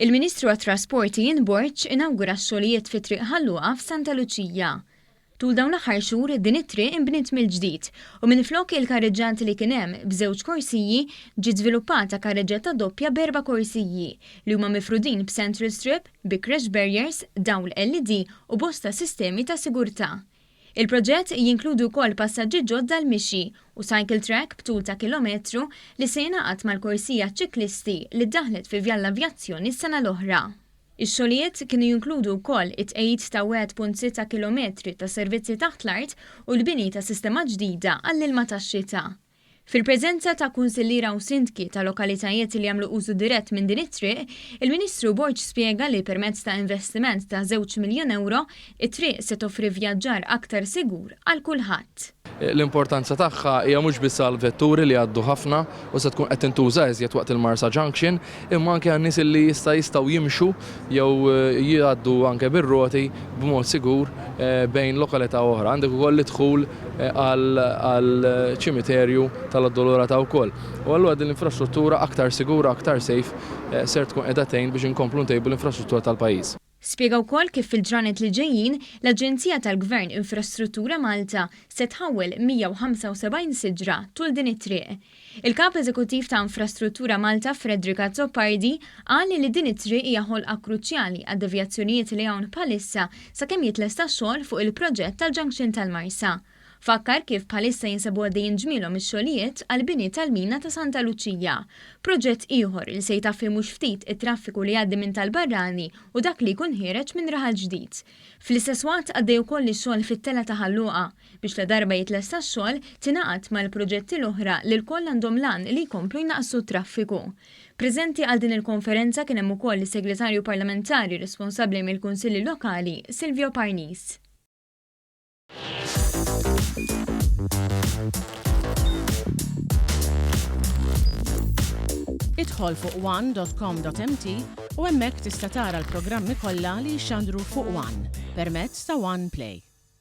Il-Ministru għat-Trasporti Borċ inawgura x-xogħlijiet fit-Triq Ħal Luqa f'Santa Luċija. Tul dawn l-aħħar xhur din it-triq nbniet mill-ġdid u minflok il-karreġġanti li kien hemm b'żewġ korsiji ġiet żviluppata karreġġetta doppja b'4 korsiji li huma mifrudin b'central strip, bi crash barriers, dawl LED u bosta sistemi ta' sigurtà. Il-proġett jinkludu wkoll passaġġi ġodda għall-mixi u cycle track b'tul ta' kilometru li se jingħaqad mal-korsija għaċ-ċiklisti li ddaħlet fi vjall l-avjazzjoni s-sena l-oħra. Ix-xogħlijiet kienu jinkludu wkoll it-tqejjid ta' 1.6 kilometri ta' servizzi taħt l-art u l-bini ta' sistema ġdida għall-ilma tax-xita. Fil-preżenza ta' kunsillira u sindki ta' lokalitajiet li jagħmlu użu dirett minn din it-triq, il-Ministru Borċ spjega li permezz ta' investiment ta' żewġ miljun euro, it-triq se toffri vjaġġar aktar sigur għal kulħadd. L-importanza tagħha hija mhux biss għal vetturi li għaddu ħafna u se tkun qed tintuża iżjed waqt il-Marsa Junction, imma anke għan-nies li jistgħu jimxu jew jgħaddu anke bir-roti b'mod sigur bejn lokalità oħra. Għandek ukoll idħul għall-ċimiterju tal-Addolorata wkoll. U allura din l-infrastruttura aktar sigura, aktar safe ser tkun qiegħda tgħin biex inkomplu ntejbu l-infrastruttura tal-pajjiż. Spjega wkoll kif fil-ġranet li ġejjin l-Aġenzija tal-Gvern Infrastructure Malta se tħawwel 175 siġra tul din it-triq. Il-Kap Eżekuttiv ta' Infrastruttura Malta Fredrika Zoppardi qal li din it-triq hija ħolqa kruċjali għad-devjazzjonijiet li hawn bħalissa sakemm jitlesta x-xogħol fuq il-proġett tal-Junction tal-Marsa. Fakkar kif bħalissa jinsabu għaddejjin ġmielhom ix-xogħlijiet għall-bini tal-mina ta' Santa Luċija, proġett ieħor li se jtaffi mhux ftit it-traffiku li jgħaddi minn tal-barrani u dak li jkun ħireġ minn raħal ġdid. Fl-istess waqt għaddej ukoll ix-xogħol fit-tela ta' Ħal Luqa biex la darba jitlesta x-xogħol tingħaqad mal-proġetti l-oħra li l-koll għandhom lan li jkomplu jnaqsu t-traffiku. Preżenti għal din il-konferenza kien hemm ukoll is-Segretarju Parlamentari responsabbli mill-Kunsilli Lokali, Silvio Parnis. Idħol fuq one.com.mt u hemmhekk tista' tara l-programmi kollha li jxandru fuq One permezz ta' One Play.